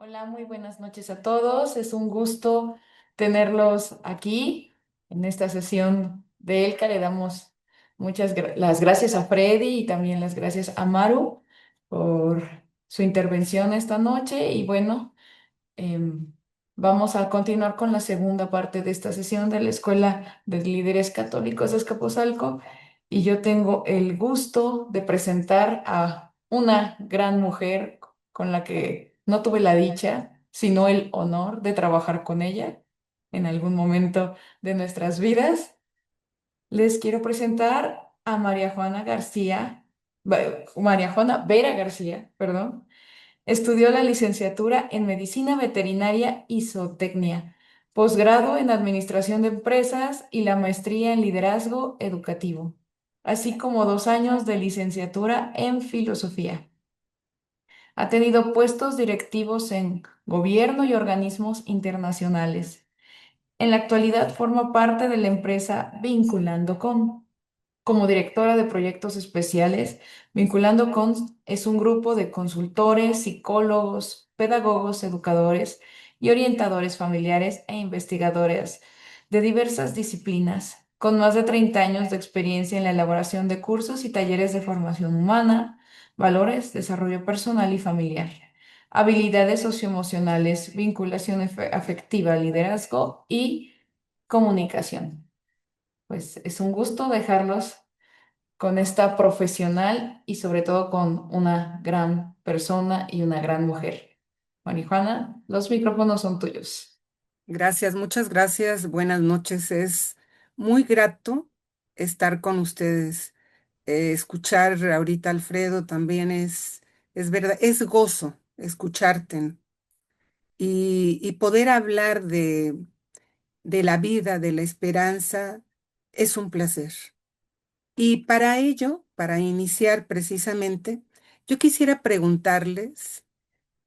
Hola, muy buenas noches a todos. Es un gusto tenerlos aquí en esta sesión de ELCA. Le damos las gracias a Freddy y también las gracias a Maru por su intervención esta noche. Y bueno, em, vamos a continuar con la segunda parte de esta sesión de la Escuela de Líderes Católicos de Azcapotzalco. Y yo tengo el gusto de presentar a una gran mujer con la que no tuve la dicha, sino el honor de trabajar con ella en algún momento de nuestras vidas. Les quiero presentar a María Juana García, María Juana Vera García, perdón. Estudió la licenciatura en Medicina Veterinaria y Zootecnia, posgrado en Administración de Empresas y la maestría en Liderazgo Educativo, así como 2 años de licenciatura en Filosofía. Ha tenido puestos directivos en gobierno y organismos internacionales. En la actualidad forma parte de la empresa Vinculando con. Como directora de proyectos especiales, Vinculando con es un grupo de consultores, psicólogos, pedagogos, educadores y orientadores familiares e investigadores de diversas disciplinas, con más de 30 años de experiencia en la elaboración de cursos y talleres de formación humana, valores, desarrollo personal y familiar, habilidades socioemocionales, vinculación afectiva, liderazgo y comunicación. Pues es un gusto dejarlos con esta profesional y sobre todo con una gran persona y una gran mujer. Marijuana, los micrófonos son tuyos. Gracias, muchas gracias. Buenas noches. Es muy grato estar con ustedes. Escuchar ahorita a Alfredo también es verdad, es gozo escucharte y poder hablar de la vida, de la esperanza, es un placer. Y para ello, para iniciar precisamente, yo quisiera preguntarles.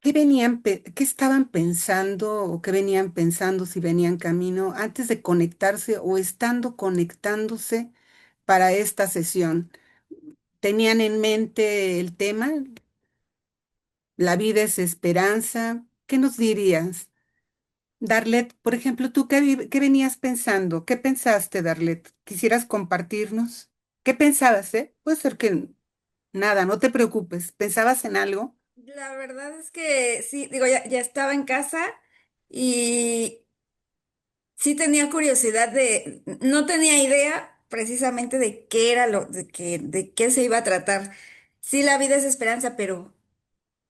¿Qué estaban pensando o qué venían pensando si venían camino antes de conectarse o estando conectándose para esta sesión? ¿Tenían en mente el tema? ¿La vida es esperanza? ¿Qué nos dirías? Darlet, por ejemplo, ¿tú qué venías pensando? ¿Qué pensaste, Darlet? ¿Quisieras compartirnos? ¿Qué pensabas, Puede ser que nada, no te preocupes. ¿Pensabas en algo? La verdad es que sí, digo, ya estaba en casa y sí tenía curiosidad no tenía idea precisamente de qué era de qué se iba a tratar. Sí, la vida es esperanza, pero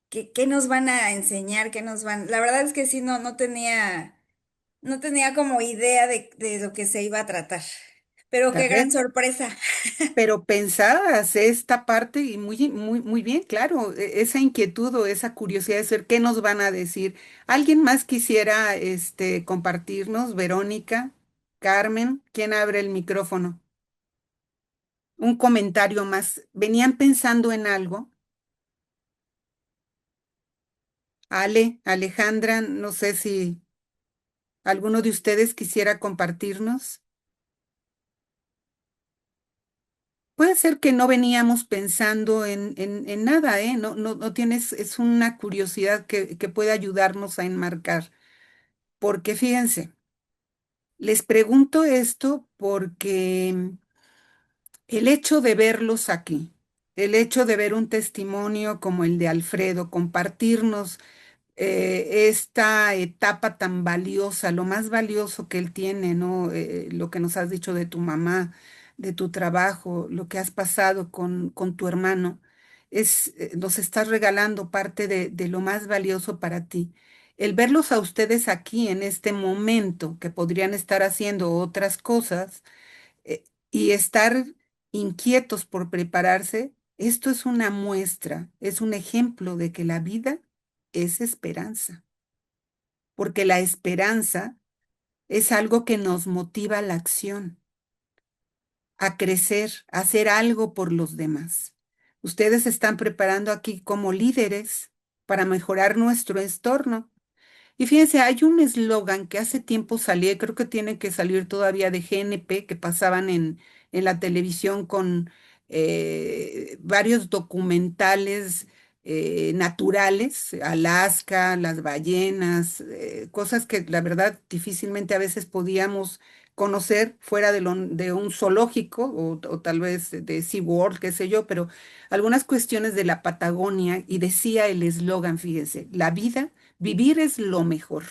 ¿qué nos van a enseñar? La verdad es que sí, no tenía como idea de lo que se iba a tratar. Pero Ya qué ves. gran sorpresa. Pero pensabas esta parte y muy bien, claro, esa inquietud o esa curiosidad de saber qué nos van a decir. ¿Alguien más quisiera compartirnos? Verónica, Carmen, ¿quién abre el micrófono? Un comentario más. ¿Venían pensando en algo? Ale, Alejandra, no sé si alguno de ustedes quisiera compartirnos. Puede ser que no veníamos pensando en nada, ¿eh? No tienes, es una curiosidad que puede ayudarnos a enmarcar. Porque fíjense, les pregunto esto porque el hecho de verlos aquí, el hecho de ver un testimonio como el de Alfredo, compartirnos esta etapa tan valiosa, lo más valioso que él tiene, ¿no? Lo que nos has dicho de tu mamá, de tu trabajo, lo que has pasado con tu hermano, nos estás regalando parte de lo más valioso para ti. El verlos a ustedes aquí en este momento, que podrían estar haciendo otras cosas, y estar inquietos por prepararse, esto es una muestra, es un ejemplo de que la vida es esperanza, porque la esperanza es algo que nos motiva a la acción, a crecer, a hacer algo por los demás. Ustedes se están preparando aquí como líderes para mejorar nuestro entorno. Y fíjense, hay un eslogan que hace tiempo salía, y creo que tiene que salir todavía de GNP, que pasaban en la televisión con varios documentales naturales, Alaska, las ballenas, cosas que la verdad difícilmente a veces podíamos conocer fuera de un zoológico o tal vez de SeaWorld, qué sé yo, pero algunas cuestiones de la Patagonia y decía el eslogan, fíjense, la vida, vivir es lo mejor,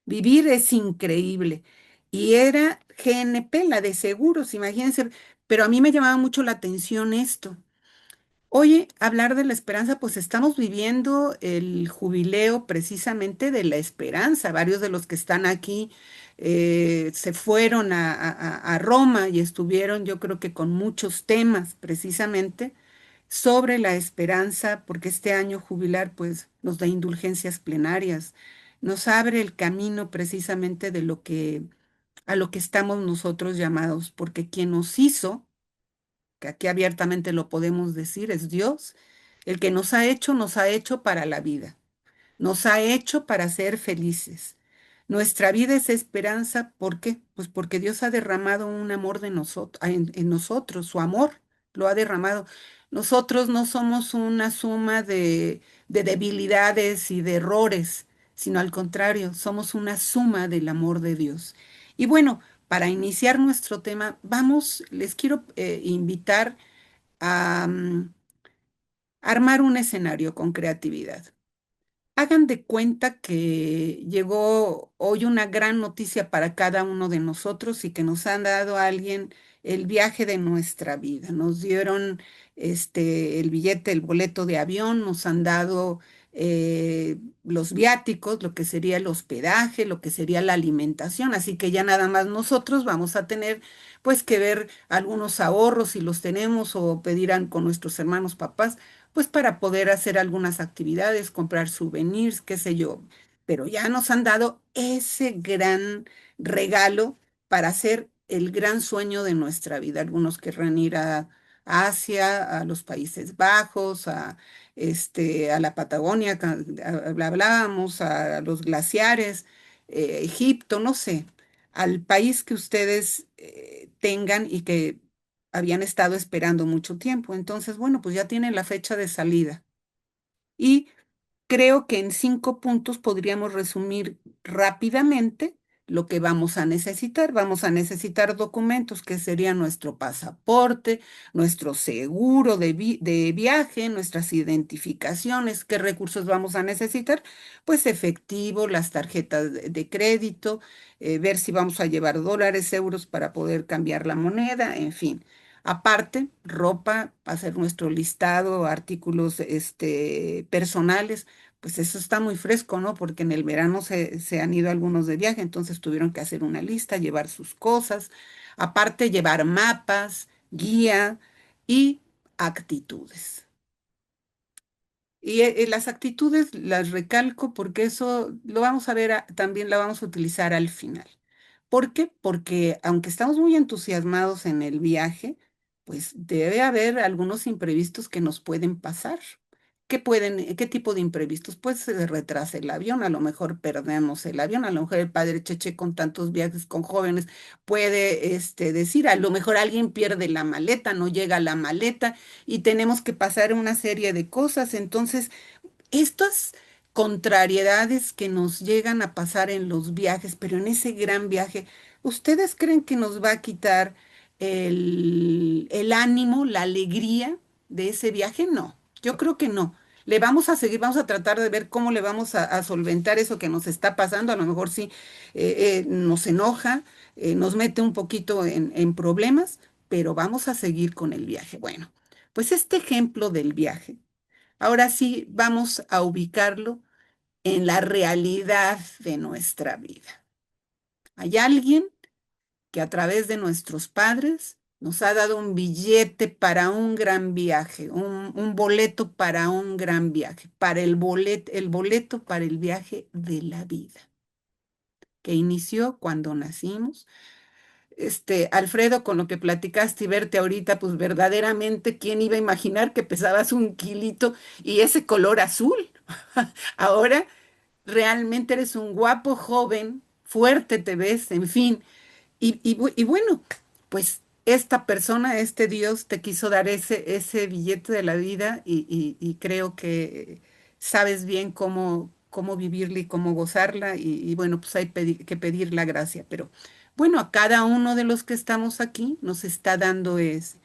vivir es increíble. Y era GNP, la de seguros, imagínense, pero a mí me llamaba mucho la atención esto. Oye, hablar de la esperanza, pues estamos viviendo el jubileo precisamente de la esperanza. Varios de los que están aquí se fueron a Roma y estuvieron, yo creo que con muchos temas precisamente sobre la esperanza, porque este año jubilar pues nos da indulgencias plenarias, nos abre el camino precisamente de lo que a lo que estamos nosotros llamados, porque quien nos hizo que aquí abiertamente lo podemos decir, es Dios, el que nos ha hecho para la vida, nos ha hecho para ser felices. Nuestra vida es esperanza, ¿por qué? Pues porque Dios ha derramado un amor de en nosotros, su amor lo ha derramado. Nosotros no somos una suma de debilidades y de errores, sino al contrario, somos una suma del amor de Dios. Y bueno, para iniciar nuestro tema, vamos, les quiero invitar a armar un escenario con creatividad. Hagan de cuenta que llegó hoy una gran noticia para cada uno de nosotros y que nos han dado a alguien el viaje de nuestra vida. Nos dieron el billete, el boleto de avión, nos han dado los viáticos, lo que sería el hospedaje, lo que sería la alimentación. Así que ya nada más nosotros vamos a tener pues que ver algunos ahorros si los tenemos o pedirán con nuestros hermanos papás pues para poder hacer algunas actividades, comprar souvenirs, qué sé yo. Pero ya nos han dado ese gran regalo para hacer el gran sueño de nuestra vida. Algunos querrán ir a Asia, a los Países Bajos, a la Patagonia, hablábamos, a los glaciares, Egipto, no sé, al país que ustedes tengan y que habían estado esperando mucho tiempo. Entonces, bueno, pues ya tienen la fecha de salida. Y creo que en 5 puntos podríamos resumir rápidamente lo que vamos a necesitar. Vamos a necesitar documentos que serían nuestro pasaporte, nuestro seguro de viaje, nuestras identificaciones. ¿Qué recursos vamos a necesitar? Pues efectivo, las tarjetas de crédito, ver si vamos a llevar dólares, euros para poder cambiar la moneda, en fin. Aparte, ropa, hacer nuestro listado, artículos personales, pues eso está muy fresco, ¿no? Porque en el verano se han ido algunos de viaje, entonces tuvieron que hacer una lista, llevar sus cosas. Aparte, llevar mapas, guía y actitudes. Y las actitudes las recalco porque eso lo vamos a ver, también la vamos a utilizar al final. ¿Por qué? Porque aunque estamos muy entusiasmados en el viaje, pues debe haber algunos imprevistos que nos pueden pasar. ¿Qué tipo de imprevistos? Pues se retrasa el avión, a lo mejor perdemos el avión, a lo mejor el padre Cheche con tantos viajes con jóvenes puede decir, a lo mejor alguien pierde la maleta, no llega la maleta y tenemos que pasar una serie de cosas. Entonces, estas contrariedades que nos llegan a pasar en los viajes, pero en ese gran viaje, ¿ustedes creen que nos va a quitar el ánimo, la alegría de ese viaje? No, yo creo que no. Le vamos a seguir, vamos a tratar de ver cómo le vamos a solventar eso que nos está pasando. A lo mejor sí nos enoja, nos mete un poquito en problemas, pero vamos a seguir con el viaje. Bueno, pues este ejemplo del viaje. Ahora sí, vamos a ubicarlo en la realidad de nuestra vida. Hay alguien que a través de nuestros padres nos ha dado un billete para un gran viaje, un boleto para un gran viaje, para el boleto para el viaje de la vida, que inició cuando nacimos. Alfredo, con lo que platicaste y verte ahorita, pues verdaderamente, ¿quién iba a imaginar que pesabas 1 kilito y ese color azul? Ahora realmente eres un guapo joven, fuerte te ves, en fin. Y bueno, pues esta persona, este Dios, te quiso dar ese billete de la vida y creo que sabes bien cómo vivirla y cómo gozarla y bueno, pues hay que pedir la gracia, pero bueno, a cada uno de los que estamos aquí nos está dando ese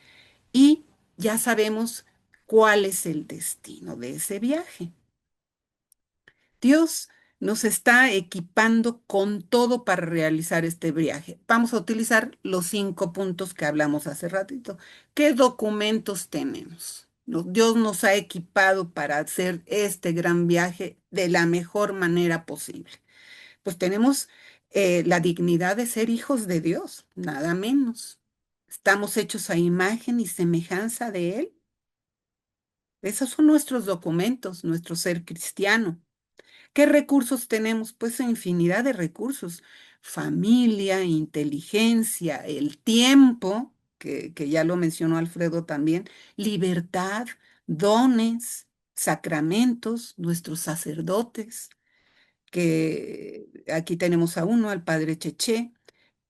y ya sabemos cuál es el destino de ese viaje. Dios nos está equipando con todo para realizar este viaje. Vamos a utilizar los 5 puntos que hablamos hace ratito. ¿Qué documentos tenemos? Dios nos ha equipado para hacer este gran viaje de la mejor manera posible. Pues tenemos la dignidad de ser hijos de Dios, nada menos. Estamos hechos a imagen y semejanza de Él. Esos son nuestros documentos, nuestro ser cristiano. ¿Qué recursos tenemos? Pues infinidad de recursos. Familia, inteligencia, el tiempo, que ya lo mencionó Alfredo también, libertad, dones, sacramentos, nuestros sacerdotes, que aquí tenemos a uno, al padre Cheché,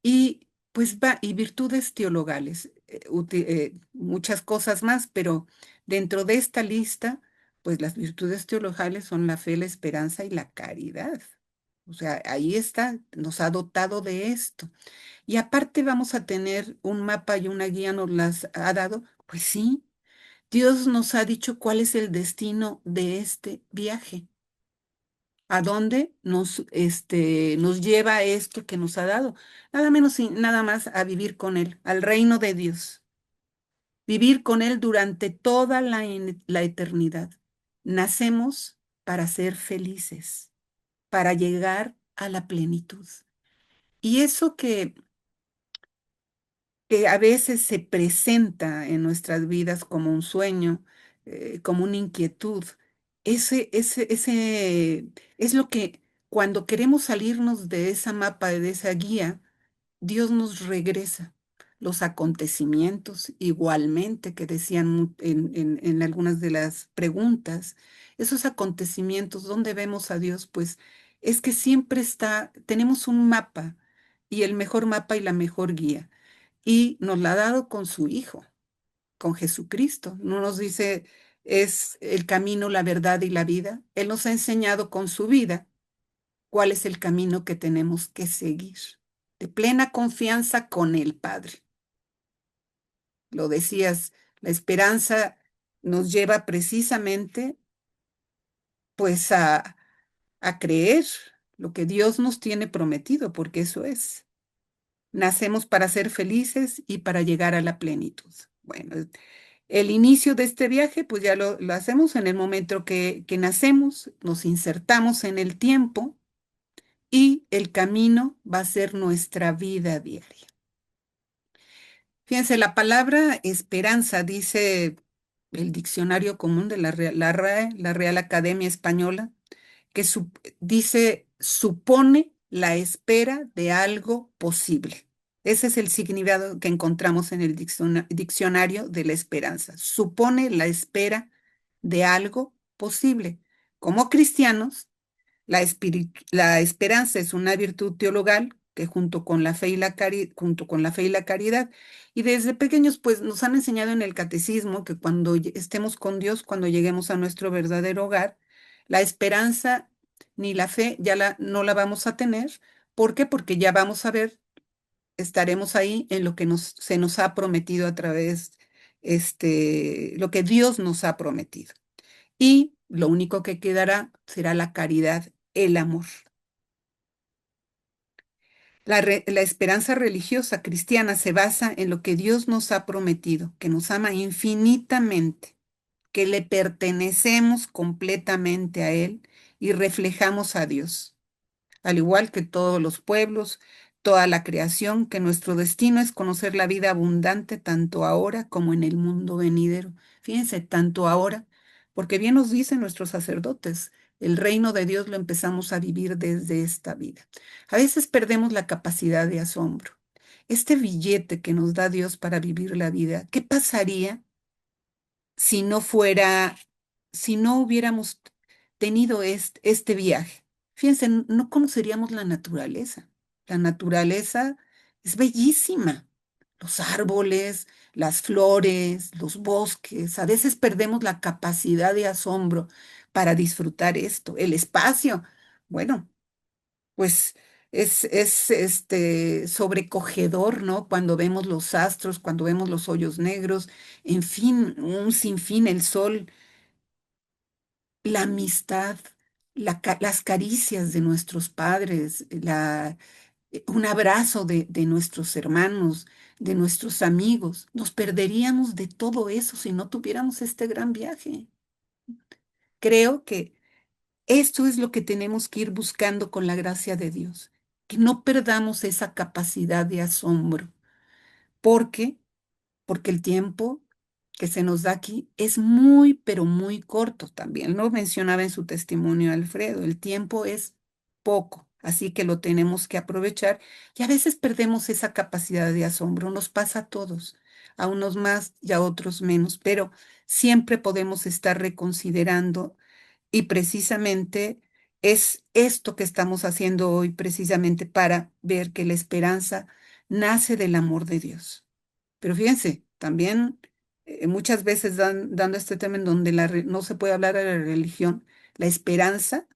y pues va, y virtudes teologales, muchas cosas más, pero dentro de esta lista, pues las virtudes teologales son la fe, la esperanza y la caridad. O sea, ahí está, nos ha dotado de esto. Y aparte vamos a tener un mapa y una guía, nos las ha dado. Pues sí, Dios nos ha dicho cuál es el destino de este viaje. ¿A dónde nos lleva esto que nos ha dado? Nada menos y nada más a vivir con Él, al reino de Dios. Vivir con Él durante toda la eternidad. Nacemos para ser felices, para llegar a la plenitud. Y eso que a veces se presenta en nuestras vidas como un sueño, como una inquietud. Ese es lo que cuando queremos salirnos de esa mapa, de esa guía, Dios nos regresa. Los acontecimientos, igualmente, que decían en algunas de las preguntas, esos acontecimientos, ¿dónde vemos a Dios? Pues es que siempre tenemos un mapa y el mejor mapa y la mejor guía y nos la ha dado con su Hijo, con Jesucristo. No nos dice es el camino, la verdad y la vida. Él nos ha enseñado con su vida cuál es el camino que tenemos que seguir, de plena confianza con el Padre. Lo decías, la esperanza nos lleva precisamente pues a creer lo que Dios nos tiene prometido, porque eso es. Nacemos para ser felices y para llegar a la plenitud. Bueno, el inicio de este viaje, pues ya lo hacemos en el momento que nacemos, nos insertamos en el tiempo y el camino va a ser nuestra vida diaria. Fíjense, la palabra esperanza, dice el diccionario común de la RAE, la Real Academia Española, que dice supone la espera de algo posible. Ese es el significado que encontramos en el diccionario de la esperanza. Supone la espera de algo posible. Como cristianos, la esperanza es una virtud teologal que junto con la fe y junto con la fe y la caridad. Y desde pequeños, pues nos han enseñado en el catecismo que cuando estemos con Dios, cuando lleguemos a nuestro verdadero hogar, la esperanza ni la fe no la vamos a tener. ¿Por qué? Porque ya vamos a ver, estaremos ahí en lo que se nos ha prometido a través, lo que Dios nos ha prometido. Y lo único que quedará será la caridad, el amor. La esperanza religiosa cristiana se basa en lo que Dios nos ha prometido, que nos ama infinitamente, que le pertenecemos completamente a Él y reflejamos a Dios al igual que todos los pueblos, toda la creación, que nuestro destino es conocer la vida abundante tanto ahora como en el mundo venidero. Fíjense, tanto ahora, porque bien nos dicen nuestros sacerdotes, el reino de Dios lo empezamos a vivir desde esta vida. A veces perdemos la capacidad de asombro. Este billete que nos da Dios para vivir la vida, ¿qué pasaría si no fuera, si no hubiéramos tenido este viaje? Fíjense, no conoceríamos la naturaleza. La naturaleza es bellísima. los árboles, las flores, los bosques. A veces perdemos la capacidad de asombro para disfrutar esto. El espacio, bueno, pues es sobrecogedor, ¿no? Cuando vemos los astros, cuando vemos los hoyos negros, en fin, un sinfín, el sol, la amistad, las caricias de nuestros padres, un abrazo de nuestros hermanos, de nuestros amigos. Nos perderíamos de todo eso si no tuviéramos este gran viaje. Creo que esto es lo que tenemos que ir buscando con la gracia de Dios, que no perdamos esa capacidad de asombro, porque porque el tiempo que se nos da aquí es muy, pero muy corto también. Lo mencionaba en su testimonio Alfredo, el tiempo es poco, así que lo tenemos que aprovechar y a veces perdemos esa capacidad de asombro, nos pasa a todos, a unos más y a otros menos, pero siempre podemos estar reconsiderando y precisamente es esto que estamos haciendo hoy, precisamente para ver que la esperanza nace del amor de Dios. Pero fíjense, también muchas veces dando este tema en donde no se puede hablar de la religión, la esperanza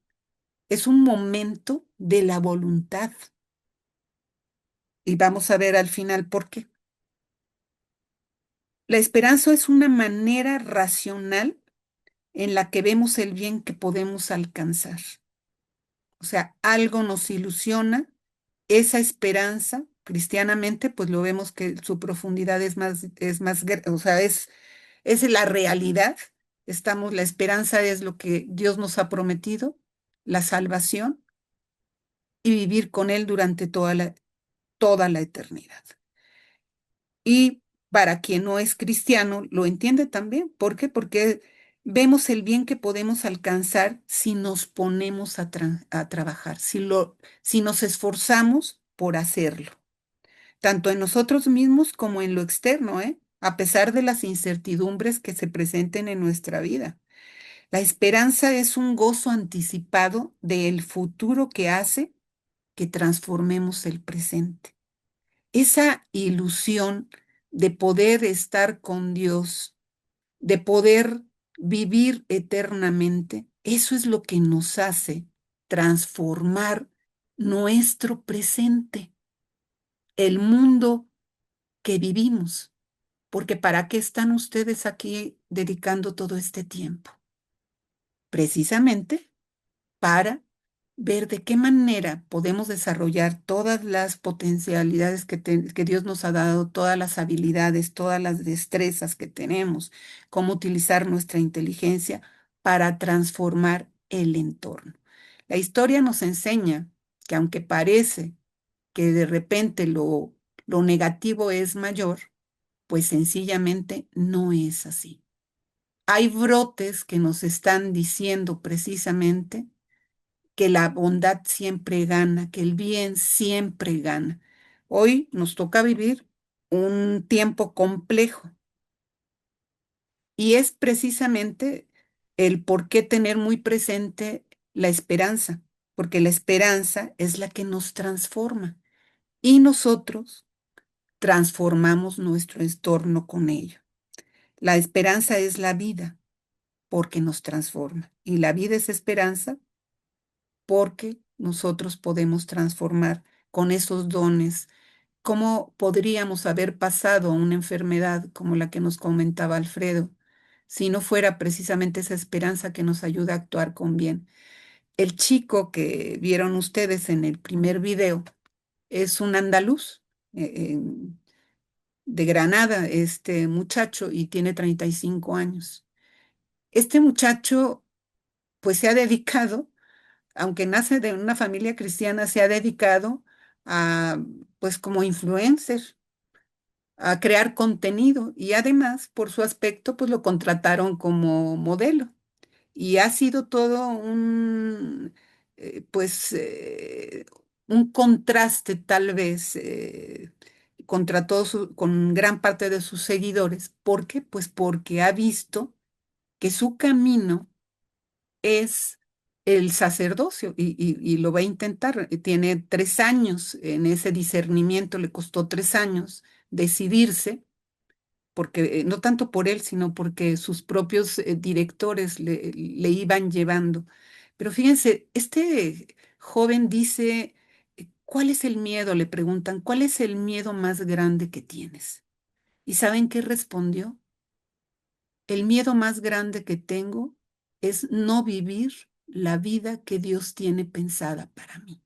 es un momento de la voluntad. Y vamos a ver al final por qué. La esperanza es una manera racional en la que vemos el bien que podemos alcanzar. O sea, algo nos ilusiona, esa esperanza, cristianamente, pues lo vemos que su profundidad o sea, es la realidad. La esperanza es lo que Dios nos ha prometido, la salvación y vivir con Él durante toda la eternidad. Y para quien no es cristiano, lo entiende también. ¿Por qué? Porque vemos el bien que podemos alcanzar si nos ponemos a trabajar, si nos esforzamos por hacerlo, tanto en nosotros mismos como en lo externo, ¿eh? A pesar de las incertidumbres que se presenten en nuestra vida. La esperanza es un gozo anticipado del futuro que hace que transformemos el presente. Esa ilusión de poder estar con Dios, de poder vivir eternamente, eso es lo que nos hace transformar nuestro presente, el mundo que vivimos. Porque ¿para qué están ustedes aquí dedicando todo este tiempo? Precisamente para ver de qué manera podemos desarrollar todas las potencialidades que Dios nos ha dado, todas las habilidades, todas las destrezas que tenemos, cómo utilizar nuestra inteligencia para transformar el entorno. La historia nos enseña que aunque parece que de repente lo negativo es mayor, pues sencillamente no es así. Hay brotes que nos están diciendo precisamente que la bondad siempre gana, que el bien siempre gana. Hoy nos toca vivir un tiempo complejo y es precisamente el por qué tener muy presente la esperanza, porque la esperanza es la que nos transforma y nosotros transformamos nuestro entorno con ello. La esperanza es la vida porque nos transforma y la vida es esperanza porque nosotros podemos transformar con esos dones. ¿Cómo podríamos haber pasado una enfermedad como la que nos comentaba Alfredo si no fuera precisamente esa esperanza que nos ayuda a actuar con bien? El chico que vieron ustedes en el primer video es un andaluz de Granada, este muchacho, y tiene 35 años. Este muchacho pues se ha dedicado, aunque nace de una familia cristiana, se ha dedicado a, pues como influencer, a crear contenido y además por su aspecto, pues lo contrataron como modelo. Y ha sido todo pues, un contraste tal vez contra con gran parte de sus seguidores. ¿Por qué? Pues porque ha visto que su camino es el sacerdocio y lo va a intentar. Tiene 3 años en ese discernimiento, le costó 3 años decidirse, porque no tanto por él, sino porque sus propios directores le iban llevando. Pero fíjense, este joven dice, ¿cuál es el miedo? Le preguntan, ¿cuál es el miedo más grande que tienes? ¿Y saben qué respondió? El miedo más grande que tengo es no vivir la vida que Dios tiene pensada para mí.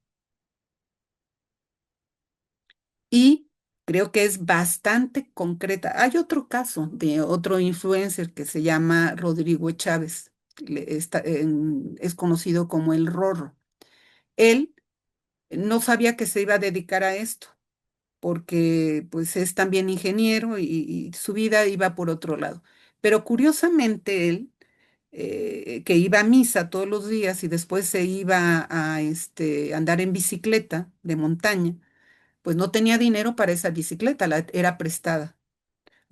Y creo que es bastante concreta. Hay otro caso de otro influencer que se llama Rodrigo Chávez. Es conocido como el Rorro. Él no sabía que se iba a dedicar a esto, porque pues es también ingeniero y su vida iba por otro lado. Pero curiosamente él, que iba a misa todos los días y después se iba a andar en bicicleta de montaña, pues no tenía dinero para esa bicicleta, era prestada.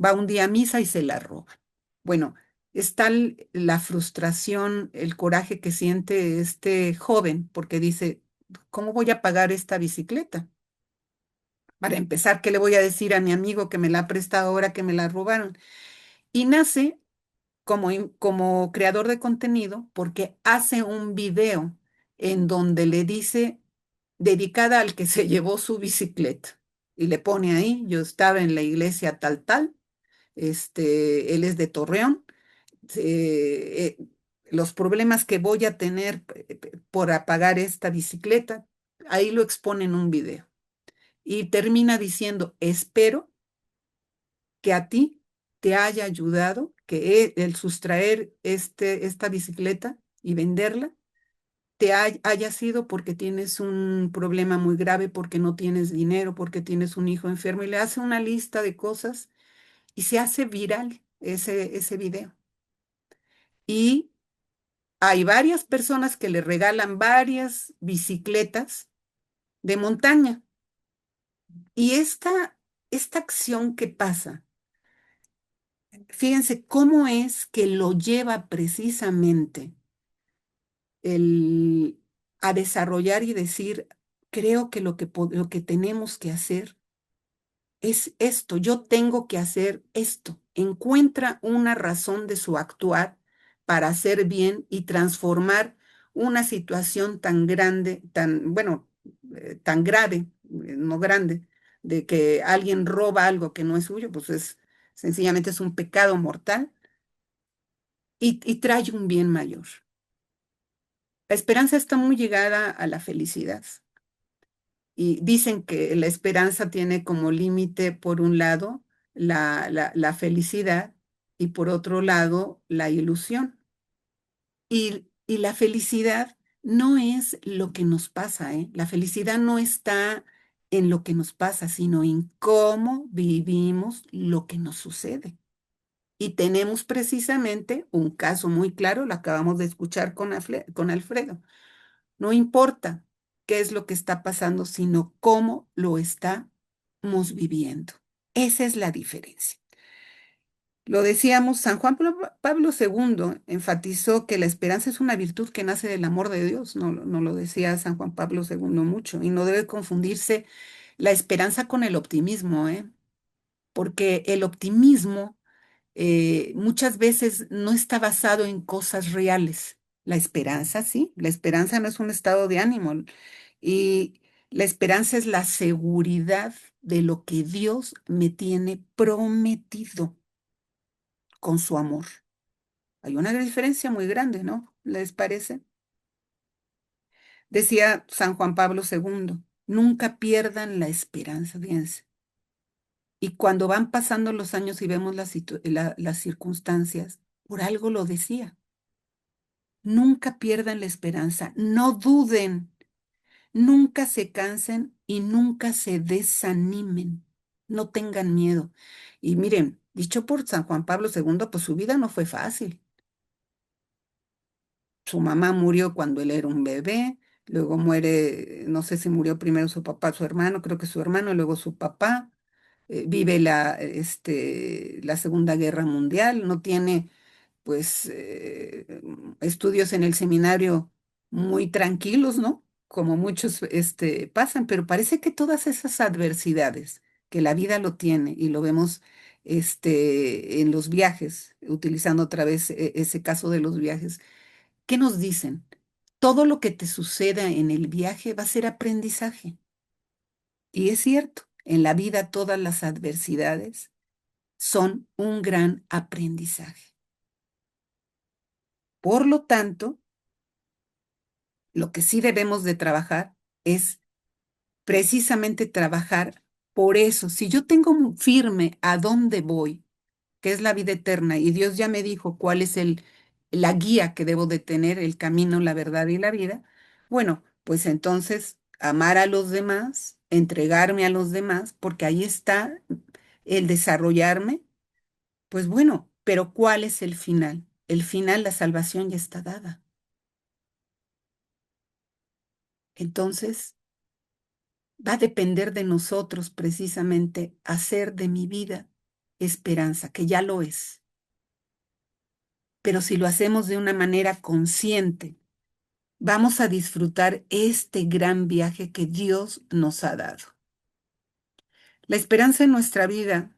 Va un día a misa y se la roba. Bueno, es tal la frustración, el coraje que siente este joven, porque dice, ¿cómo voy a pagar esta bicicleta? Para empezar, ¿qué le voy a decir a mi amigo que me la ha prestado ahora que me la robaron? Y nace como creador de contenido porque hace un video en donde le dice, dedicada al que se llevó su bicicleta. Y le pone ahí, yo estaba en la iglesia tal, tal, él es de Torreón, eh, eh, los problemas que voy a tener por apagar esta bicicleta, ahí lo expone en un video. Y termina diciendo, espero que a ti te haya ayudado, que el sustraer esta bicicleta y venderla haya sido porque tienes un problema muy grave, porque no tienes dinero, porque tienes un hijo enfermo, y le hace una lista de cosas y se hace viral ese video. Y hay varias personas que le regalan varias bicicletas de montaña. Y esta acción que pasa, fíjense cómo es que lo lleva precisamente el, a desarrollar y decir, creo que lo que tenemos que hacer es esto, yo tengo que hacer esto. Encuentra una razón de su actuar para hacer bien y transformar una situación tan grande, bueno, tan grave, no grande, de que alguien roba algo que no es suyo, pues sencillamente es un pecado mortal y trae un bien mayor. La esperanza está muy llegada a la felicidad. Y dicen que la esperanza tiene como límite, por un lado, la felicidad y por otro lado, la ilusión. Y la felicidad no es lo que nos pasa, ¿eh? La felicidad no está en lo que nos pasa, sino en cómo vivimos lo que nos sucede. Y tenemos precisamente un caso muy claro, lo acabamos de escuchar con Alfredo. No importa qué es lo que está pasando, sino cómo lo estamos viviendo. Esa es la diferencia. Lo decíamos, San Juan Pablo II enfatizó que la esperanza es una virtud que nace del amor de Dios, no lo decía San Juan Pablo II mucho, y no debe confundirse la esperanza con el optimismo, ¿eh? Porque el optimismo muchas veces no está basado en cosas reales. La esperanza, sí, la esperanza no es un estado de ánimo y la esperanza es la seguridad de lo que Dios me tiene prometido con su amor. Hay una diferencia muy grande, ¿no? ¿Les parece? Decía San Juan Pablo II, nunca pierdan la esperanza, fíjense. Y cuando van pasando los años y vemos las circunstancias, por algo lo decía. Nunca pierdan la esperanza, no duden, nunca se cansen y nunca se desanimen, no tengan miedo. Y miren, dicho por San Juan Pablo II, pues su vida no fue fácil. Su mamá murió cuando él era un bebé, luego muere, no sé si murió primero su papá, su hermano, creo que su hermano, luego su papá. Vive la Segunda Guerra Mundial, no tiene pues estudios en el seminario muy tranquilos, ¿no? Como muchos pasan, pero parece que todas esas adversidades que la vida lo tiene y lo vemos en los viajes, utilizando otra vez ese caso de los viajes. ¿Qué nos dicen? Todo lo que te suceda en el viaje va a ser aprendizaje. Y es cierto, en la vida todas las adversidades son un gran aprendizaje. Por lo tanto, lo que sí debemos de trabajar es precisamente trabajar por eso. Si yo tengo firme a dónde voy, que es la vida eterna, y Dios ya me dijo cuál es la guía que debo de tener, el camino, la verdad y la vida, bueno, pues entonces amar a los demás, entregarme a los demás, porque ahí está el desarrollarme, pues bueno, pero ¿cuál es el final? El final, la salvación ya está dada. Entonces, va a depender de nosotros precisamente hacer de mi vida esperanza, que ya lo es. Pero si lo hacemos de una manera consciente, vamos a disfrutar este gran viaje que Dios nos ha dado. La esperanza en nuestra vida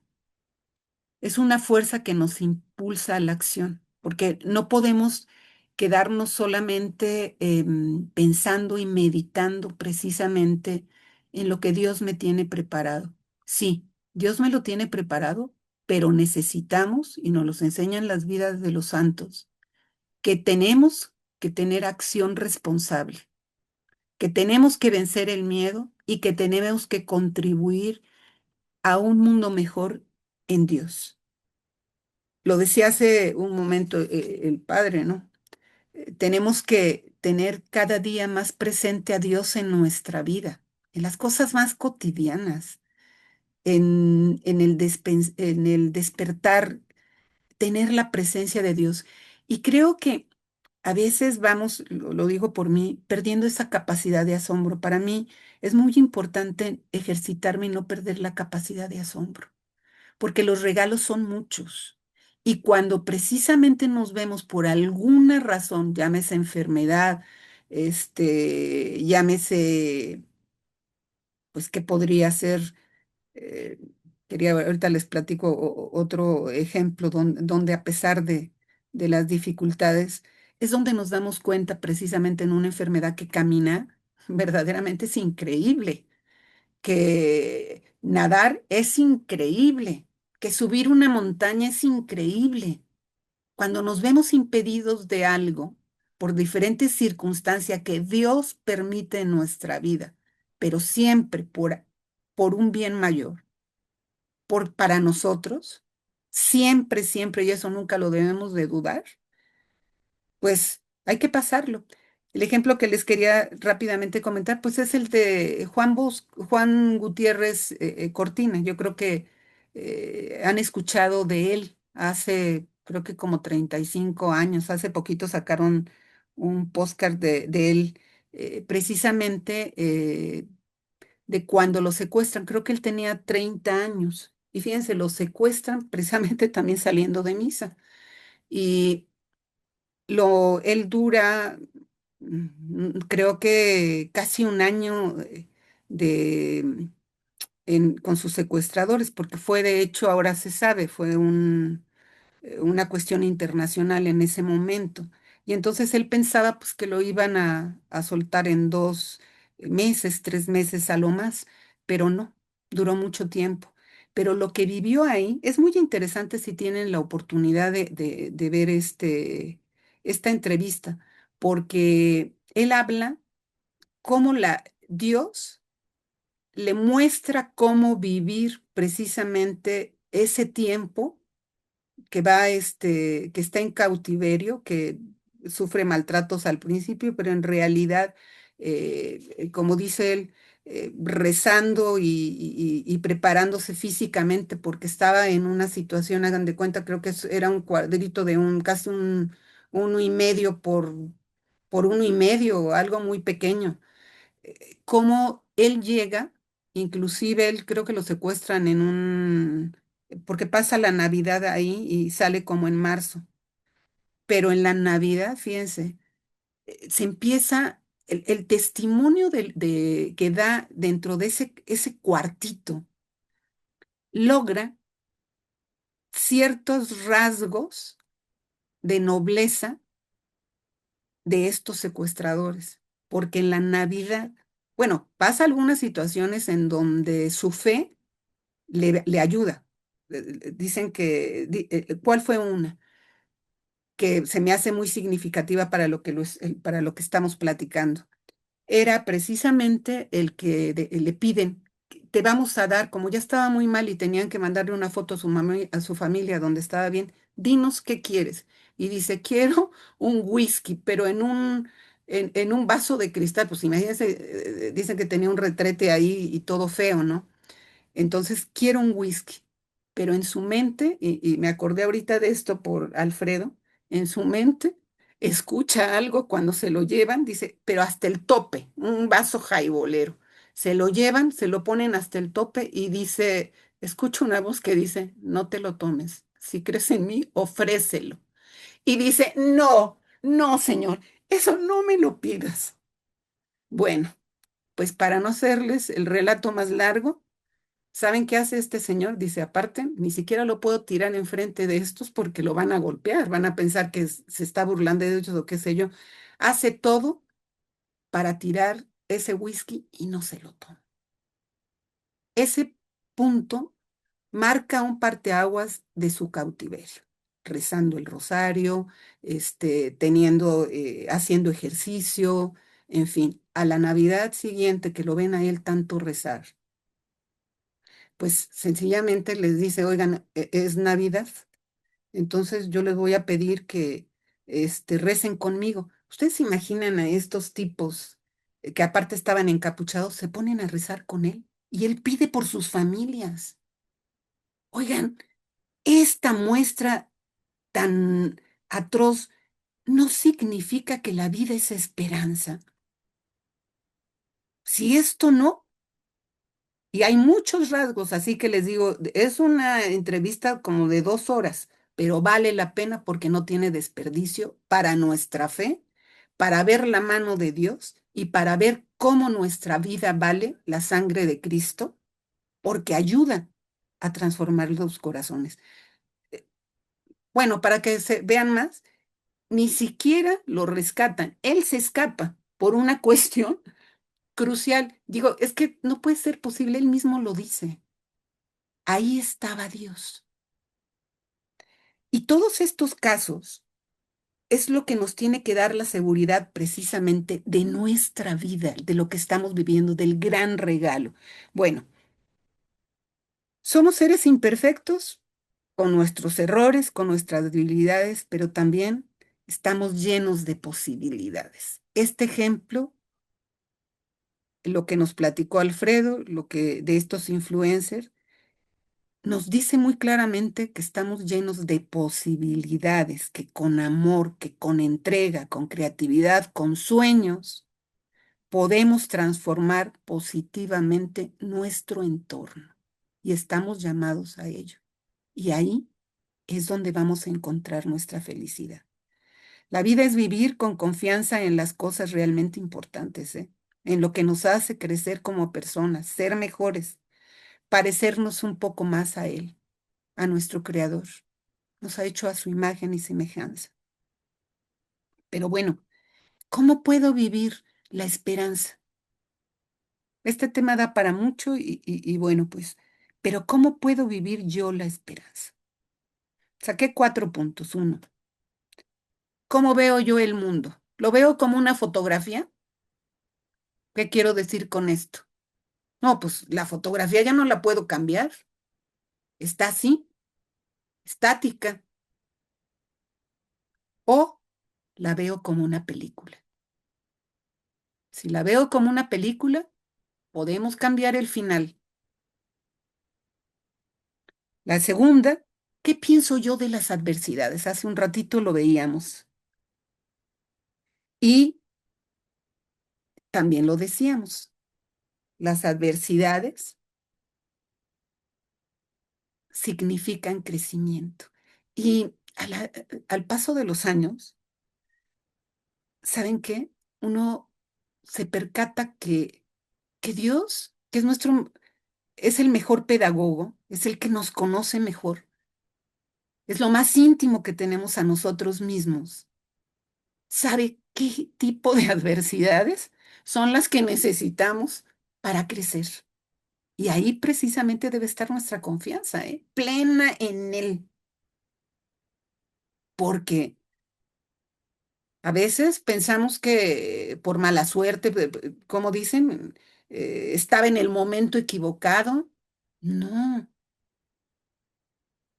es una fuerza que nos impulsa a la acción, porque no podemos quedarnos solamente pensando y meditando precisamente en lo que Dios me tiene preparado. Sí, Dios me lo tiene preparado, pero necesitamos, y nos los enseñan las vidas de los santos, que tenemos que tener acción responsable, que tenemos que vencer el miedo y que tenemos que contribuir a un mundo mejor en Dios. Lo decía hace un momento el padre, ¿no? Tenemos que tener cada día más presente a Dios en nuestra vida, en las cosas más cotidianas, en el despertar, tener la presencia de Dios. Y creo que a veces vamos, lo digo por mí, perdiendo esa capacidad de asombro. Para mí es muy importante ejercitarme y no perder la capacidad de asombro, porque los regalos son muchos. Y cuando precisamente nos vemos por alguna razón, llámese enfermedad, llámese, pues, ¿qué podría ser? Eh, ahorita les platico otro ejemplo donde a pesar de las dificultades, es donde nos damos cuenta precisamente en una enfermedad que caminar verdaderamente es increíble, que nadar es increíble, que subir una montaña es increíble. Cuando nos vemos impedidos de algo por diferentes circunstancias que Dios permite en nuestra vida, pero siempre por un bien mayor, para nosotros, siempre, siempre, y eso nunca lo debemos de dudar, pues hay que pasarlo. El ejemplo que les quería rápidamente comentar, pues es el de Juan Gutiérrez Cortina. Yo creo que han escuchado de él hace, creo que como 35 años. Hace poquito sacaron un podcast de él, precisamente de cuando lo secuestran. Creo que él tenía 30 años. Y fíjense, lo secuestran precisamente también saliendo de misa. Y él dura, creo que casi un año de, con sus secuestradores, porque fue de hecho, ahora se sabe, fue una cuestión internacional en ese momento. Y entonces él pensaba pues que lo iban a soltar en 2 meses, 3 meses a lo más, pero no, duró mucho tiempo. Pero lo que vivió ahí es muy interesante si tienen la oportunidad de ver esta entrevista, porque él habla cómo Dios le muestra cómo vivir precisamente ese tiempo que está en cautiverio, que sufre maltratos al principio, pero en realidad, como dice él, rezando y preparándose físicamente porque estaba en una situación, hagan de cuenta, creo que era un cuadrito de casi un 1,5 por 1,5, algo muy pequeño. Cómo él llega, inclusive él creo que lo secuestran porque pasa la Navidad ahí y sale como en marzo, pero en la Navidad, fíjense, se empieza el testimonio que da dentro de ese cuartito, logra ciertos rasgos de nobleza de estos secuestradores, porque en la Navidad, bueno, pasa algunas situaciones en donde su fe le ayuda. Dicen que, ¿cuál fue una? Que se me hace muy significativa para lo que, para lo que estamos platicando. Era precisamente el que le piden, te vamos a dar, como ya estaba muy mal y tenían que mandarle una foto a su mamá, a su familia donde estaba bien, dinos qué quieres. Y dice, quiero un whisky, pero en un vaso de cristal, pues imagínense, dicen que tenía un retrete ahí y todo feo, ¿no? Entonces, quiero un whisky, pero en su mente, y me acordé ahorita de esto por Alfredo, en su mente escucha algo cuando se lo llevan, dice, pero hasta el tope, un vaso jaibolero. Se lo llevan, se lo ponen hasta el tope y dice, escucho una voz que dice, no te lo tomes, si crees en mí, ofrécelo. Y dice, no, no, señor, eso no me lo pidas. Bueno, pues para no hacerles el relato más largo, ¿saben qué hace este señor? Dice, aparte, ni siquiera lo puedo tirar enfrente de estos porque lo van a golpear, van a pensar que se está burlando de ellos o qué sé yo. Hace todo para tirar ese whisky y no se lo toma. Ese punto marca un parteaguas de su cautiverio, rezando el rosario, haciendo ejercicio, en fin, a la Navidad siguiente que lo ven a él tanto rezar, pues sencillamente les dice, oigan, es Navidad, entonces yo les voy a pedir que recen conmigo. ¿Ustedes se imaginan a estos tipos que aparte estaban encapuchados, se ponen a rezar con él? Y él pide por sus familias. Oigan, esta muestra tan atroz no significa que la vida es esperanza. Si esto no, y hay muchos rasgos, así que les digo, es una entrevista como de 2 horas, pero vale la pena porque no tiene desperdicio para nuestra fe, para ver la mano de Dios y para ver cómo nuestra vida vale la sangre de Cristo, porque ayuda a transformar los corazones. Bueno, para que se vean más, ni siquiera lo rescatan. Él se escapa por una cuestión crucial. Digo, es que no puede ser posible, él mismo lo dice. Ahí estaba Dios. Y todos estos casos es lo que nos tiene que dar la seguridad precisamente de nuestra vida, de lo que estamos viviendo, del gran regalo. Bueno, somos seres imperfectos, con nuestros errores, con nuestras debilidades, pero también estamos llenos de posibilidades. Este ejemplo, lo que nos platicó Alfredo, lo que de estos influencers, nos dice muy claramente que estamos llenos de posibilidades, que con amor, que con entrega, con creatividad, con sueños, podemos transformar positivamente nuestro entorno. Y estamos llamados a ello. Y ahí es donde vamos a encontrar nuestra felicidad. La vida es vivir con confianza en las cosas realmente importantes, ¿eh? En lo que nos hace crecer como personas, ser mejores, parecernos un poco más a Él, a nuestro Creador. Nos ha hecho a su imagen y semejanza. Pero bueno, ¿cómo puedo vivir la esperanza? Este tema da para mucho y bueno, pues, pero ¿cómo puedo vivir yo la esperanza? Saqué 4 puntos. Uno, ¿cómo veo yo el mundo? ¿Lo veo como una fotografía? ¿Qué quiero decir con esto? No, pues la fotografía ya no la puedo cambiar. Está así, estática. O la veo como una película. Si la veo como una película, podemos cambiar el final. La segunda, ¿qué pienso yo de las adversidades? Hace un ratito lo veíamos. Y también lo decíamos. Las adversidades significan crecimiento. Y al paso de los años, ¿saben qué? Uno se percata que Dios, que es el mejor pedagogo, es el que nos conoce mejor, es lo más íntimo que tenemos a nosotros mismos. Sabe qué tipo de adversidades son las que necesitamos para crecer. Y ahí precisamente debe estar nuestra confianza, ¿eh? Plena en Él, porque a veces pensamos que por mala suerte, como dicen, estaba en el momento equivocado. No,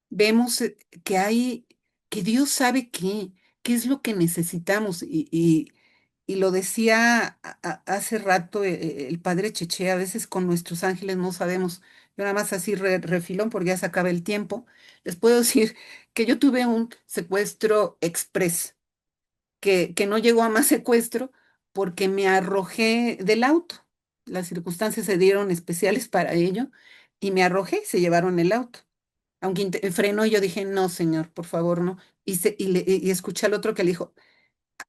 vemos que hay, que Dios sabe qué es lo que necesitamos. Y lo decía hace rato el padre Cheche, a veces con nuestros ángeles no sabemos. Yo nada más así refilón porque ya se acaba el tiempo. Les puedo decir que yo tuve un secuestro express que no llegó a más secuestro porque me arrojé del auto. Las circunstancias se dieron especiales para ello y me arrojé y se llevaron el auto. Aunque frenó y yo dije, no, señor, por favor, no. Y escuché al otro que le dijo,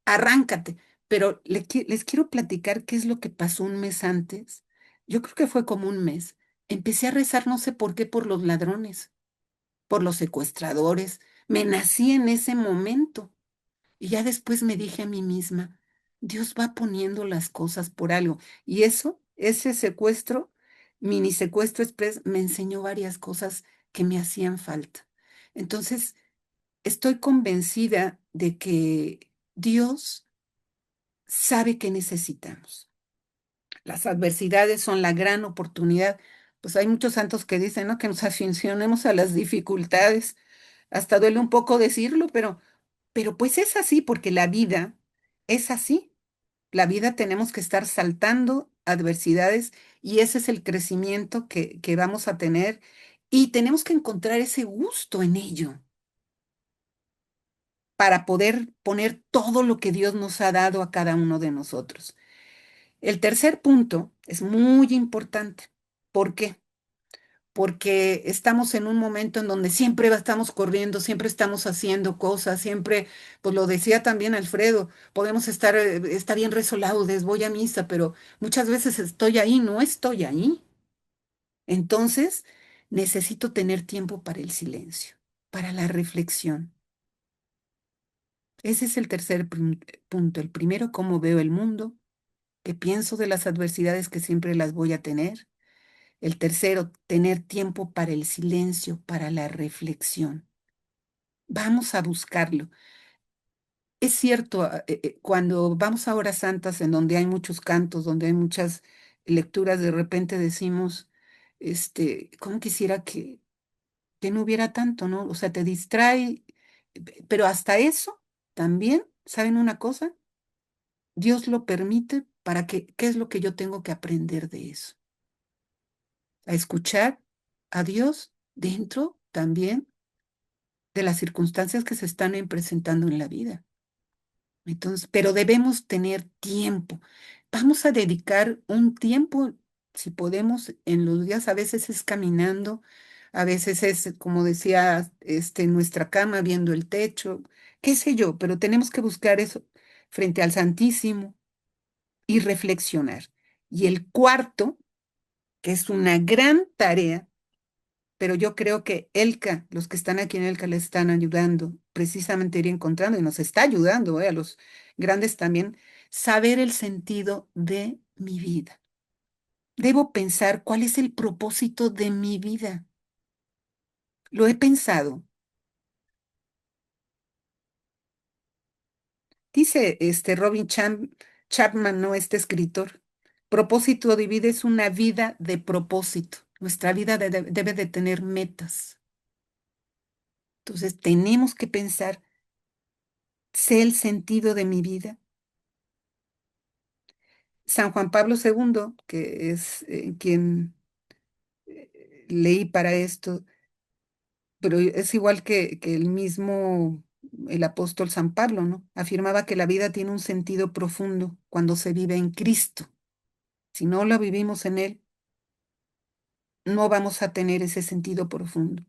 arráncate. Pero les quiero platicar qué es lo que pasó un mes antes. Yo creo que fue como un mes. Empecé a rezar, no sé por qué, por los ladrones, por los secuestradores. Me nací en ese momento. Y ya después me dije a mí misma, Dios va poniendo las cosas por algo. Y eso, ese secuestro, mini secuestro express, me enseñó varias cosas que me hacían falta. Entonces, estoy convencida de que Dios sabe que necesitamos. Las adversidades son la gran oportunidad. Pues hay muchos santos que dicen, ¿no? Que nos aficionemos a las dificultades. Hasta duele un poco decirlo, pero pues es así, porque la vida es así. La vida tenemos que estar saltando adversidades y ese es el crecimiento que vamos a tener y tenemos que encontrar ese gusto en ello para poder poner todo lo que Dios nos ha dado a cada uno de nosotros. El tercer punto es muy importante. ¿Por qué? Porque estamos en un momento en donde siempre estamos corriendo, siempre estamos haciendo cosas, siempre, pues lo decía también Alfredo, podemos estar, está bien resolaudes, voy a misa, pero muchas veces estoy ahí, no estoy ahí. Entonces, necesito tener tiempo para el silencio, para la reflexión. Ese es el tercer punto. El primero, cómo veo el mundo, qué pienso de las adversidades que siempre las voy a tener. El tercero, tener tiempo para el silencio, para la reflexión. Vamos a buscarlo. Es cierto, cuando vamos a horas santas en donde hay muchos cantos, donde hay muchas lecturas, de repente decimos, cómo quisiera que no hubiera tanto, ¿no? O sea, te distrae, pero hasta eso también, ¿saben una cosa? Dios lo permite para que, ¿qué es lo que yo tengo que aprender de eso? A escuchar a Dios dentro también de las circunstancias que se están presentando en la vida. Entonces, pero debemos tener tiempo. Vamos a dedicar un tiempo, si podemos, en los días, a veces es caminando, a veces es, como decía, en nuestra cama viendo el techo, qué sé yo, pero tenemos que buscar eso frente al Santísimo y reflexionar. Y el cuarto, que es una gran tarea, pero yo creo que Elka, los que están aquí en Elka le están ayudando precisamente a ir encontrando y nos está ayudando, a los grandes también, saber el sentido de mi vida. Debo pensar cuál es el propósito de mi vida. Lo he pensado. Dice Chapman, ¿no? Este escritor, propósito de vida es una vida de propósito. Nuestra vida debe de tener metas. Entonces tenemos que pensar, sé el sentido de mi vida. San Juan Pablo II, que es quien leí para esto, pero es igual que el mismo, el apóstol San Pablo, ¿no? Afirmaba que la vida tiene un sentido profundo cuando se vive en Cristo. Si no la vivimos en Él, no vamos a tener ese sentido profundo.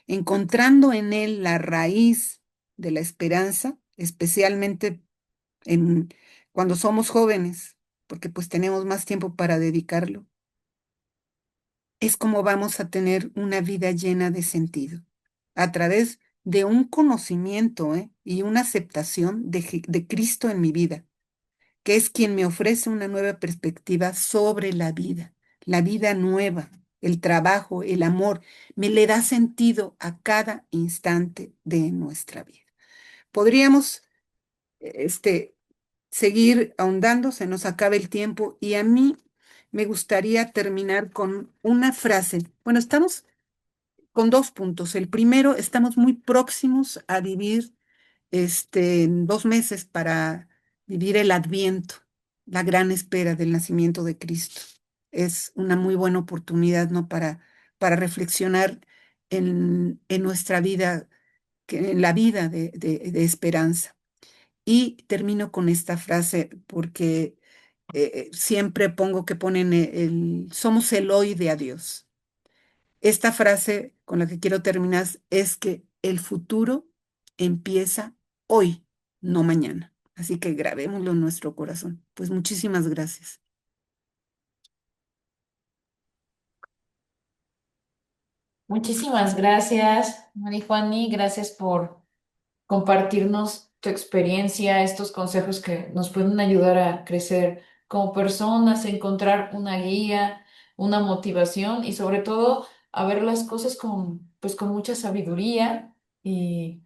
Encontrando en Él la raíz de la esperanza, especialmente en, cuando somos jóvenes, porque pues tenemos más tiempo para dedicarlo. es como vamos a tener una vida llena de sentido, a través de un conocimiento, y una aceptación de Cristo en mi vida, que es quien me ofrece una nueva perspectiva sobre la vida nueva, el trabajo, el amor, me le da sentido a cada instante de nuestra vida. Podríamos, este, seguir ahondando, se nos acaba el tiempo y a mí me gustaría terminar con una frase. Bueno, estamos con dos puntos. El primero, estamos muy próximos a vivir en 2 meses para vivir el Adviento, la gran espera del nacimiento de Cristo. Es una muy buena oportunidad, ¿no? Para reflexionar en nuestra vida, en la vida de esperanza. Y termino con esta frase porque siempre pongo que ponen somos el hoy de adiós. Esta frase con la que quiero terminar es que el futuro empieza hoy, no mañana. Así que grabémoslo en nuestro corazón. Pues muchísimas gracias. Muchísimas gracias, Marijuani. Gracias por compartirnos tu experiencia, estos consejos que nos pueden ayudar a crecer como personas, a encontrar una guía, una motivación y sobre todo a ver las cosas pues, con mucha sabiduría y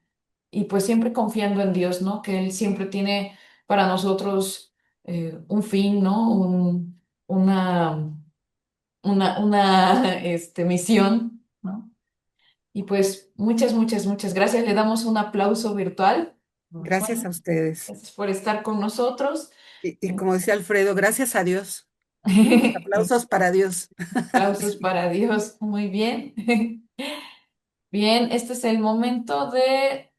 pues siempre confiando en Dios, ¿no? Que Él siempre tiene para nosotros un fin, ¿no? Una, una misión, ¿no? Y pues muchas, muchas, muchas gracias. Le damos un aplauso virtual. Gracias Juan, a ustedes. gracias por estar con nosotros. Y como decía Alfredo, gracias a Dios. Los aplausos para Dios. Aplausos Sí. para Dios. Muy bien. Bien, este es el momento de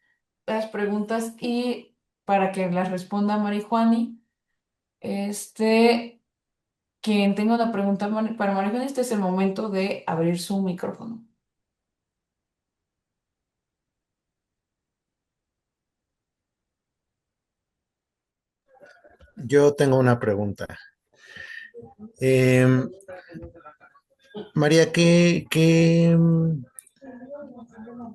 las preguntas y para que las responda Marijuani, este, quien tenga una pregunta para Marijuani, este es el momento de abrir su micrófono. Yo tengo una pregunta. Em, María,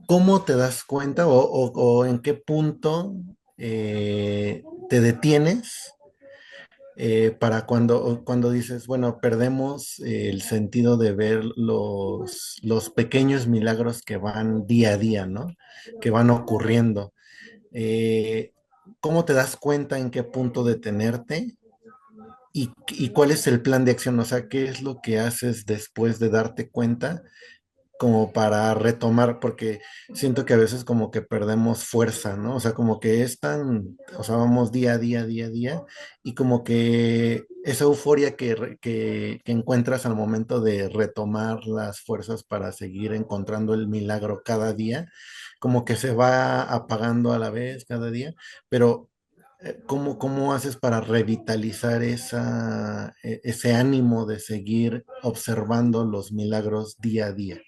¿cómo te das cuenta o en qué punto te detienes para cuando dices, bueno, perdemos el sentido de ver los pequeños milagros que van día a día, ¿no? Que van ocurriendo. Eh, ¿Cómo te das cuenta en qué punto detenerte? Y cuál es el plan de acción? O sea, ¿qué es lo que haces después de darte cuenta como para retomar? Porque siento que a veces como que perdemos fuerza, ¿no? O sea, como que es tan, o sea, vamos día a día, día a día, y como que esa euforia que encuentras al momento de retomar las fuerzas para seguir encontrando el milagro cada día, como que se va apagando a la vez cada día, pero ¿cómo haces para revitalizar ese ánimo de seguir observando los milagros día a día?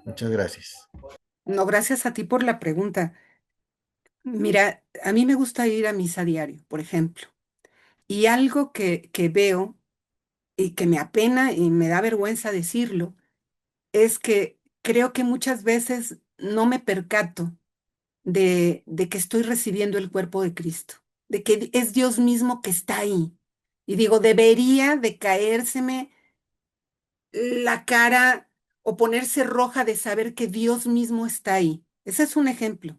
Muchas gracias. No, gracias a ti por la pregunta. Mira, a mí me gusta ir a misa diario, por ejemplo, y algo que veo y que me apena y me da vergüenza decirlo, es que creo que muchas veces no me percato de que estoy recibiendo el cuerpo de Cristo, de que es Dios mismo que está ahí. Y digo, debería de caérseme la cara o ponerse roja de saber que Dios mismo está ahí. Ese es un ejemplo.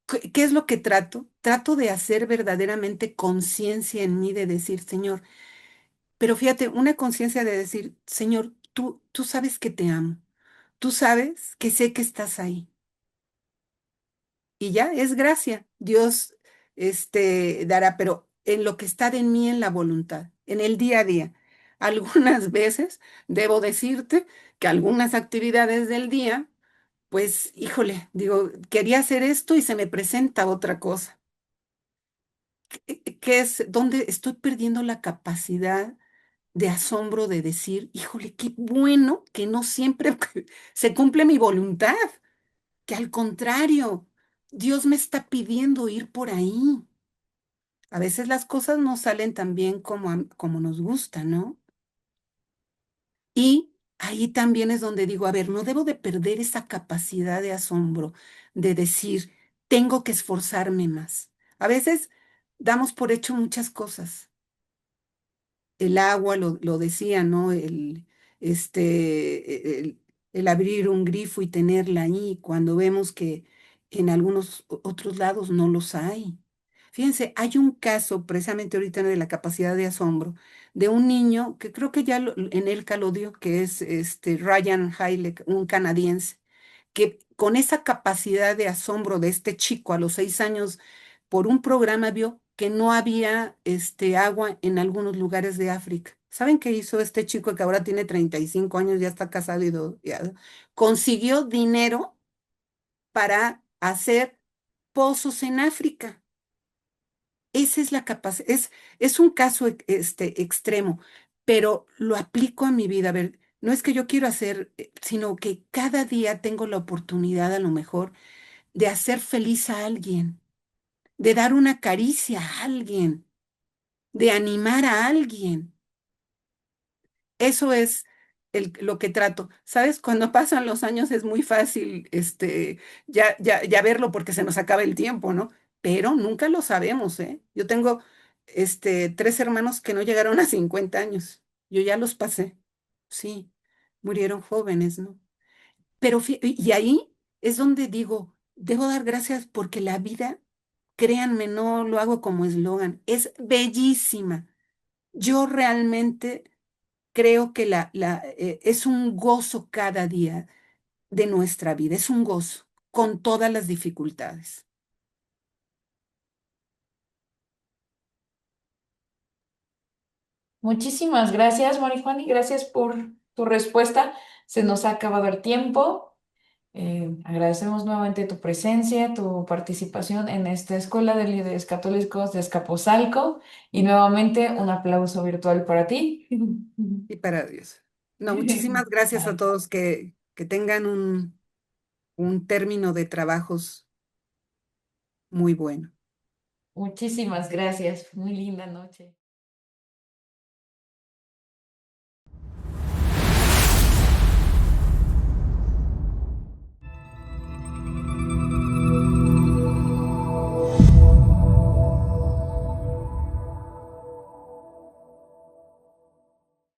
¿Qué es lo que trato? Trato de hacer verdaderamente conciencia en mí de decir, Señor, pero fíjate, una conciencia de decir, Señor, tú sabes que te amo, tú sabes que sé que estás ahí. Y ya, es gracia. Dios, dará, pero en lo que está de mí en la voluntad, en el día a día. Algunas veces debo decirte que algunas actividades del día, pues, híjole, digo, quería hacer esto y se me presenta otra cosa. ¿Qué es donde estoy perdiendo la capacidad de asombro de decir, híjole, qué bueno que no siempre se cumple mi voluntad, que al contrario, Dios me está pidiendo ir por ahí. A veces las cosas no salen tan bien como nos gusta, ¿no? Y ahí también es donde digo, a ver, no debo de perder esa capacidad de asombro, de decir, tengo que esforzarme más. A veces damos por hecho muchas cosas. El agua, lo decía, ¿no? El abrir un grifo y tenerla ahí, cuando vemos que en algunos otros lados no los hay. Fíjense, hay un caso precisamente ahorita de la capacidad de asombro de un niño que creo que ya en Elca lo dio, que es Ryan Hailek, un canadiense que con esa capacidad de asombro de este chico a los 6 años, por un programa vio que no había agua en algunos lugares de África. ¿Saben qué hizo este chico que ahora tiene 35 años, ya está casado consiguió dinero para hacer pozos en África? Esa es la capacidad, es un caso extremo, pero lo aplico a mi vida. A ver, no es que yo quiero hacer, sino que cada día tengo la oportunidad a lo mejor de hacer feliz a alguien, de dar una caricia a alguien, de animar a alguien. Eso es lo que trato. ¿Sabes? Cuando pasan los años es muy fácil ya verlo porque se nos acaba el tiempo, ¿no? Pero nunca lo sabemos, ¿eh? Yo tengo 3 hermanos que no llegaron a 50 años. Yo ya los pasé. Sí, murieron jóvenes, ¿no? Pero y ahí es donde digo, debo dar gracias porque la vida, créanme, no lo hago como eslogan, es bellísima. Yo realmente creo que es un gozo cada día de nuestra vida, es un gozo con todas las dificultades. Muchísimas gracias, Marijuana, y gracias por tu respuesta. Se nos ha acabado el tiempo. Agradecemos nuevamente tu presencia, tu participación en esta Escuela de Líderes Católicos de Escaposalco y nuevamente un aplauso virtual para ti. Y para Dios. No, muchísimas gracias a Bye. todos que tengan un término de trabajos muy bueno. Muchísimas gracias. Muy linda noche.